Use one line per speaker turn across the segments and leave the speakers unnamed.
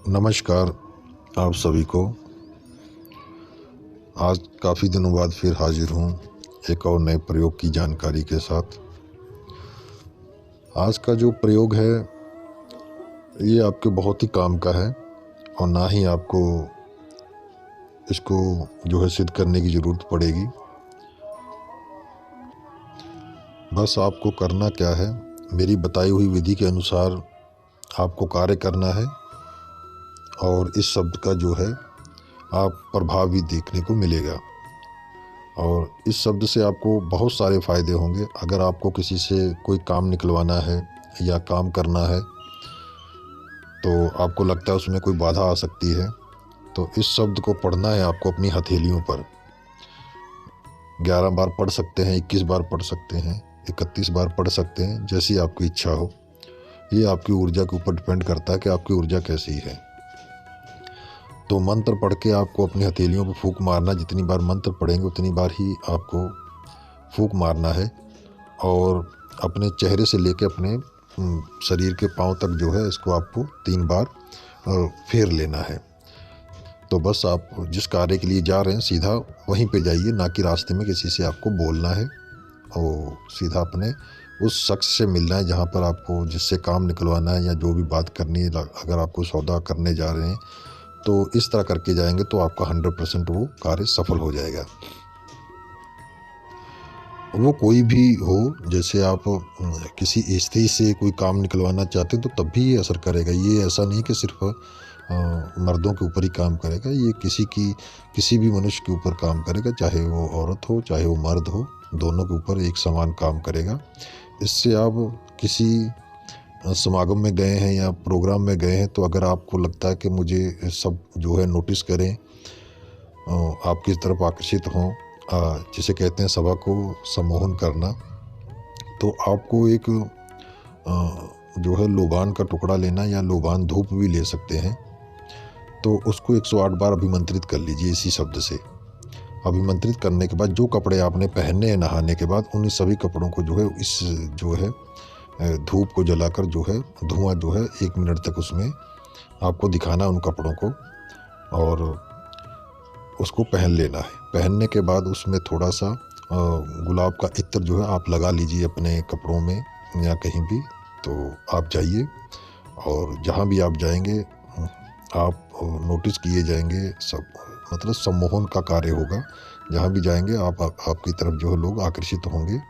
नमस्कार आप सभी को। आज काफ़ी दिनों बाद फिर हाजिर हूँ एक और नए प्रयोग की जानकारी के साथ। आज का जो प्रयोग है ये आपके बहुत ही काम का है और ना ही आपको इसको जो है सिद्ध करने की ज़रूरत पड़ेगी। बस आपको करना क्या है, मेरी बताई हुई विधि के अनुसार आपको कार्य करना है और इस शब्द का जो है आप प्रभाव भी देखने को मिलेगा। और इस शब्द से आपको बहुत सारे फ़ायदे होंगे। अगर आपको किसी से कोई काम निकलवाना है या काम करना है तो आपको लगता है उसमें कोई बाधा आ सकती है, तो इस शब्द को पढ़ना है आपको अपनी हथेलियों पर। 11 बार पढ़ सकते हैं, 21 बार पढ़ सकते हैं, 31 बार पढ़ सकते हैं, जैसी आपकी इच्छा हो। ये आपकी ऊर्जा के ऊपर डिपेंड करता है कि आपकी ऊर्जा कैसी है। तो मंत्र पढ़ के आपको अपनी हथेलियों पर फूंक मारना। जितनी बार मंत्र पढ़ेंगे उतनी बार ही आपको फूंक मारना है और अपने चेहरे से लेके अपने शरीर के पांव तक जो है इसको आपको 3 बार फेर लेना है। तो बस आप जिस कार्य के लिए जा रहे हैं सीधा वहीं पे जाइए, ना कि रास्ते में किसी से आपको बोलना है और सीधा अपने उस शख्स से मिलना है जहाँ पर आपको जिससे काम निकलवाना है या जो भी बात करनी है। अगर आपको सौदा करने जा रहे हैं तो इस तरह करके जाएंगे तो आपका 100% वो कार्य सफल हो जाएगा। वो कोई भी हो, जैसे आप किसी स्त्री से कोई काम निकलवाना चाहते हैं तो तब भी ये असर करेगा। ये ऐसा नहीं कि सिर्फ मर्दों के ऊपर ही काम करेगा, ये किसी भी मनुष्य के ऊपर काम करेगा, चाहे वो औरत हो चाहे वो मर्द हो, दोनों के ऊपर एक समान काम करेगा। इससे आप किसी समागम में गए हैं या प्रोग्राम में गए हैं तो अगर आपको लगता है कि मुझे सब जो है नोटिस करें, आपकी तरफ आकर्षित हों, जिसे कहते हैं सभा को सम्मोहन करना, तो आपको एक जो है लोबान का टुकड़ा लेना या लोबान धूप भी ले सकते हैं। तो उसको 108 बार अभिमंत्रित कर लीजिए इसी शब्द से। अभिमंत्रित करने के बाद जो कपड़े आपने पहने हैं नहाने के बाद, उन सभी कपड़ों को जो है इस जो है धूप को जलाकर जो है धुआं जो है 1 मिनट तक उसमें आपको दिखाना उन कपड़ों को और उसको पहन लेना है। पहनने के बाद उसमें थोड़ा सा गुलाब का इत्र जो है आप लगा लीजिए अपने कपड़ों में या कहीं भी। तो आप जाइए और जहाँ भी आप जाएंगे आप नोटिस किए जाएंगे, सब मतलब सम्मोहन का कार्य होगा। जहाँ भी जाएंगे आपकी तरफ जो है लोग आकर्षित होंगे।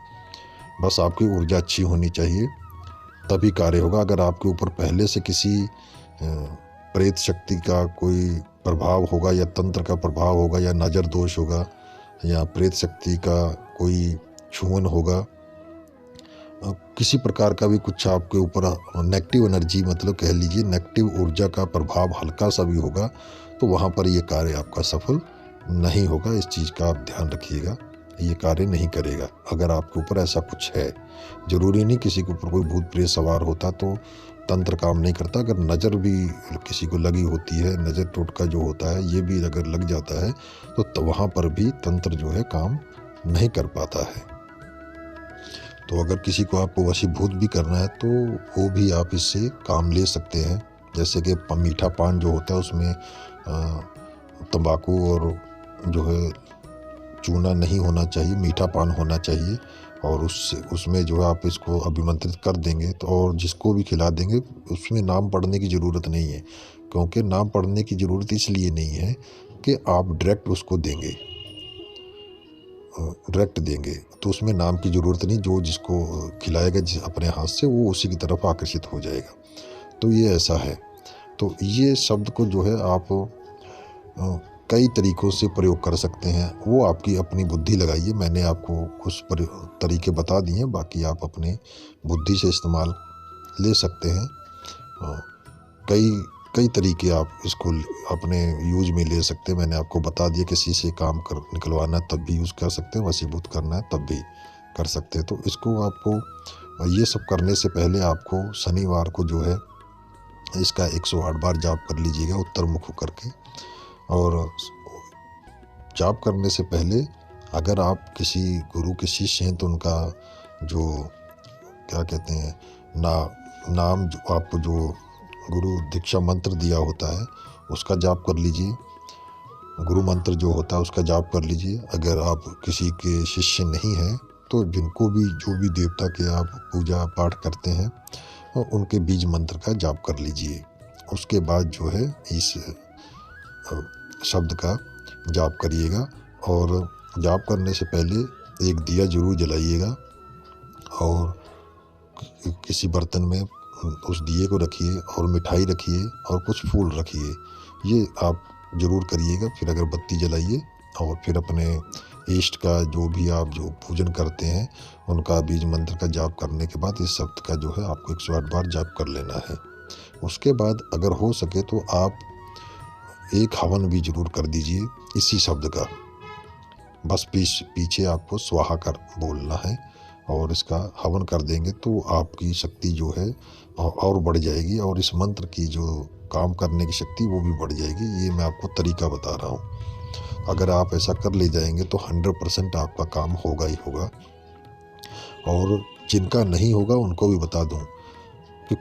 बस आपकी ऊर्जा अच्छी होनी चाहिए तभी कार्य होगा। अगर आपके ऊपर पहले से किसी प्रेत शक्ति का कोई प्रभाव होगा या तंत्र का प्रभाव होगा या नज़र दोष होगा या प्रेत शक्ति का कोई छुअन होगा, किसी प्रकार का भी कुछ आपके ऊपर नेगेटिव एनर्जी, मतलब कह लीजिए नेगेटिव ऊर्जा का प्रभाव हल्का सा भी होगा, तो वहाँ पर ये कार्य आपका सफल नहीं होगा। इस चीज़ का आप ध्यान रखिएगा, ये कार्य नहीं करेगा। अगर आपके ऊपर ऐसा कुछ है, ज़रूरी नहीं किसी के ऊपर कोई भूत प्रेत सवार होता तो तंत्र काम नहीं करता। अगर नज़र भी किसी को लगी होती है, नज़र टोटका जो होता है ये भी अगर लग जाता है तो वहाँ पर भी तंत्र जो है काम नहीं कर पाता है। तो अगर किसी को आपको वशीभूत भी करना है तो वो भी आप इससे काम ले सकते हैं। जैसे कि मीठा पान जो होता है उसमें तंबाकू और जो है चूना नहीं होना चाहिए, मीठा पान होना चाहिए। और उसमें जो है आप इसको अभिमंत्रित कर देंगे तो और जिसको भी खिला देंगे उसमें नाम पढ़ने की ज़रूरत नहीं है, क्योंकि नाम पढ़ने की ज़रूरत इसलिए नहीं है कि आप डायरेक्ट उसको देंगे, डायरेक्ट देंगे तो उसमें नाम की ज़रूरत नहीं। जो जिसको खिलाएगा अपने हाथ से वो उसी की तरफ आकर्षित हो जाएगा। तो ये ऐसा है। तो ये शब्द को जो है आप कई तरीक़ों से प्रयोग कर सकते हैं, वो आपकी अपनी बुद्धि लगाइए। मैंने आपको कुछ तरीके बता दिए हैं, बाकी आप अपने बुद्धि से इस्तेमाल ले सकते हैं। कई तरीके आप इसको अपने यूज में ले सकते हैं। मैंने आपको बता दिया किसी से काम कर निकलवाना है तब भी यूज़ कर सकते हैं, वशीभूत करना है तब भी कर सकते हैं। तो इसको आपको ये सब करने से पहले आपको शनिवार को जो है इसका 108 बार जाप कर लीजिएगा उत्तर मुख होकर के। और जाप करने से पहले अगर आप किसी गुरु के शिष्य हैं तो उनका जो क्या कहते हैं नाम जो आपको जो गुरु दीक्षा मंत्र दिया होता है उसका जाप कर लीजिए। गुरु मंत्र जो होता है उसका जाप कर लीजिए। अगर आप किसी के शिष्य नहीं हैं तो जिनको भी जो भी देवता के आप पूजा पाठ करते हैं उनके बीज मंत्र का जाप कर लीजिए। उसके बाद जो है इस शब्द का जाप करिएगा और जाप करने से पहले एक दिया जरूर जलाइएगा और किसी बर्तन में उस दिए को रखिए और मिठाई रखिए और कुछ फूल रखिए। ये आप ज़रूर करिएगा। फिर अगरबत्ती जलाइए और फिर अपने इष्ट का जो भी आप जो पूजन करते हैं उनका बीज मंत्र का जाप करने के बाद इस शब्द का जो है आपको 108 बार जाप कर लेना है। उसके बाद अगर हो सके तो आप एक हवन भी जरूर कर दीजिए इसी शब्द का। बस पीछे आपको स्वाहा कर बोलना है और इसका हवन कर देंगे तो आपकी शक्ति जो है और बढ़ जाएगी और इस मंत्र की जो काम करने की शक्ति वो भी बढ़ जाएगी। ये मैं आपको तरीका बता रहा हूँ। अगर आप ऐसा कर ले जाएंगे तो 100% आपका काम होगा ही होगा। और जिनका नहीं होगा उनको भी बता दूँ कि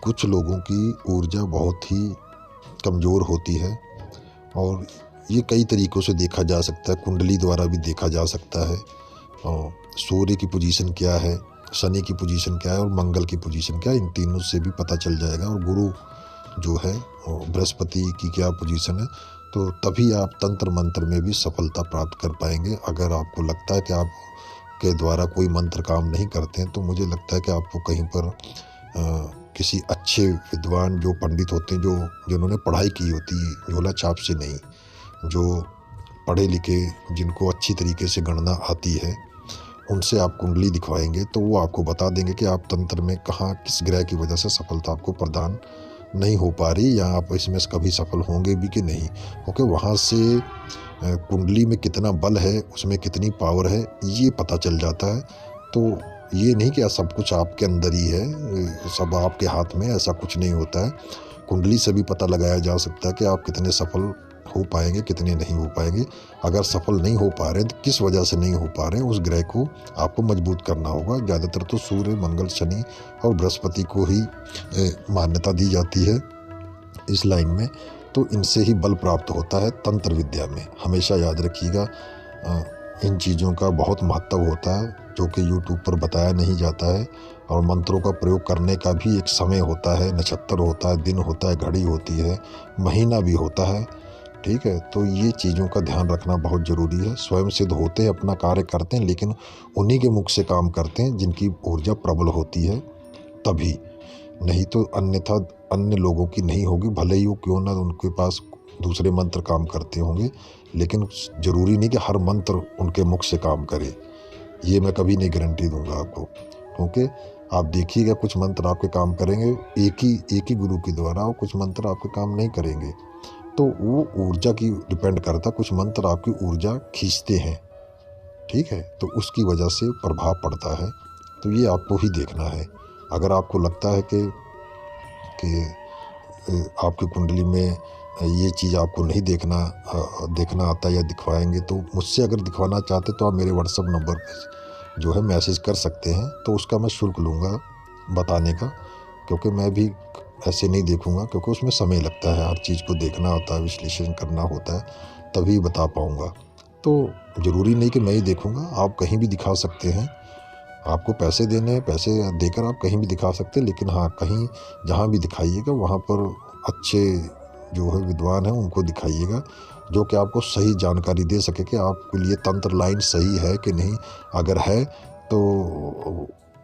कुछ लोगों की ऊर्जा बहुत ही कमज़ोर होती है और ये कई तरीक़ों से देखा जा सकता है। कुंडली द्वारा भी देखा जा सकता है। और सूर्य की पोजीशन क्या है, शनि की पोजीशन क्या है और मंगल की पोजीशन क्या है, इन तीनों से भी पता चल जाएगा। और गुरु जो है बृहस्पति की क्या पोजीशन है, तो तभी आप तंत्र मंत्र में भी सफलता प्राप्त कर पाएंगे। अगर आपको लगता है कि आपके द्वारा कोई मंत्र काम नहीं करते हैं तो मुझे लगता है कि आपको कहीं पर किसी अच्छे विद्वान जो पंडित होते हैं जिन्होंने पढ़ाई की होती है, झोला छाप से नहीं, जो पढ़े लिखे जिनको अच्छी तरीके से गणना आती है, उनसे आप कुंडली दिखवाएंगे तो वो आपको बता देंगे कि आप तंत्र में कहाँ किस ग्रह की वजह से सफलता आपको प्रदान नहीं हो पा रही या आप इसमें कभी सफल होंगे भी कि नहीं। क्योंकि वहाँ से कुंडली में कितना बल है, उसमें कितनी पावर है, ये पता चल जाता है। तो ये नहीं कि सब कुछ आपके अंदर ही है, सब आपके हाथ में, ऐसा कुछ नहीं होता है। कुंडली से भी पता लगाया जा सकता है कि आप कितने सफल हो पाएंगे, कितने नहीं हो पाएंगे। अगर सफल नहीं हो पा रहे हैं तो किस वजह से नहीं हो पा रहे हैं, उस ग्रह को आपको मजबूत करना होगा। ज़्यादातर तो सूर्य, मंगल, शनि और बृहस्पति को ही मान्यता दी जाती है इस लाइन में। तो इनसे ही बल प्राप्त होता है तंत्र विद्या में। हमेशा याद रखिएगा, इन चीज़ों का बहुत महत्व होता है जो कि यूट्यूब पर बताया नहीं जाता है। और मंत्रों का प्रयोग करने का भी एक समय होता है, नक्षत्र होता है, दिन होता है, घड़ी होती है, महीना भी होता है। ठीक है, तो ये चीज़ों का ध्यान रखना बहुत ज़रूरी है। स्वयं सिद्ध होते हैं, अपना कार्य करते हैं, लेकिन उन्हीं के मुख से काम करते हैं जिनकी ऊर्जा प्रबल होती है, तभी। नहीं तो अन्यथा अन्य लोगों की नहीं होगी, भले ही वो क्यों ना उनके पास दूसरे मंत्र काम करते होंगे, लेकिन ज़रूरी नहीं कि हर मंत्र उनके मुख से काम करे। ये मैं कभी नहीं गारंटी दूंगा आपको, क्योंकि आप देखिएगा कुछ मंत्र आपके काम करेंगे एक ही गुरु के द्वारा, और कुछ मंत्र आपके काम नहीं करेंगे। तो वो ऊर्जा की डिपेंड करता, कुछ मंत्र आपकी ऊर्जा खींचते हैं, ठीक है, तो उसकी वजह से प्रभाव पड़ता है। तो ये आपको ही देखना है। अगर आपको लगता है कि आपकी कुंडली में ये चीज़ आपको नहीं देखना आता या दिखवाएंगे, तो मुझसे अगर दिखवाना चाहते तो आप मेरे व्हाट्सएप नंबर पर जो है मैसेज कर सकते हैं। तो उसका मैं शुल्क लूँगा बताने का, क्योंकि मैं भी ऐसे नहीं देखूंगा, क्योंकि उसमें समय लगता है, हर चीज़ को देखना होता है, विश्लेषण करना होता है, तभी बता पाऊंगा। तो ज़रूरी नहीं कि मैं ही देखूंगा, आप कहीं भी दिखा सकते हैं। आपको पैसे देने हैं, पैसे देकर आप कहीं भी दिखा सकते हैं, लेकिन हाँ, कहीं जहाँ भी दिखाइएगा वहाँ पर अच्छे जो है विद्वान हैं उनको दिखाइएगा, जो कि आपको सही जानकारी दे सके कि आपके लिए तंत्र लाइन सही है कि नहीं। अगर है तो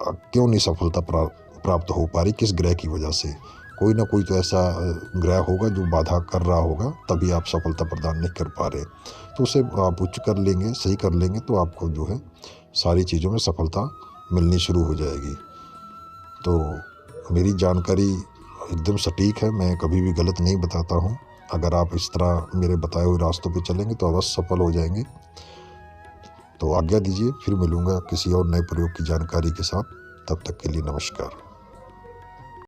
क्यों नहीं सफलता प्राप्त हो पा रही, किस ग्रह की वजह से। कोई ना कोई तो ऐसा ग्रह होगा जो बाधा कर रहा होगा, तभी आप सफलता प्रदान नहीं कर पा रहे। तो उसे आप उच्च कर लेंगे, सही कर लेंगे, तो आपको जो है सारी चीज़ों में सफलता मिलनी शुरू हो जाएगी। तो मेरी जानकारी एकदम सटीक है, मैं कभी भी गलत नहीं बताता हूँ। अगर आप इस तरह मेरे बताए हुए रास्तों पे चलेंगे तो अवश्य सफल हो जाएंगे। तो आज्ञा दीजिए, फिर मिलूँगा किसी और नए प्रयोग की जानकारी के साथ। तब तक के लिए नमस्कार।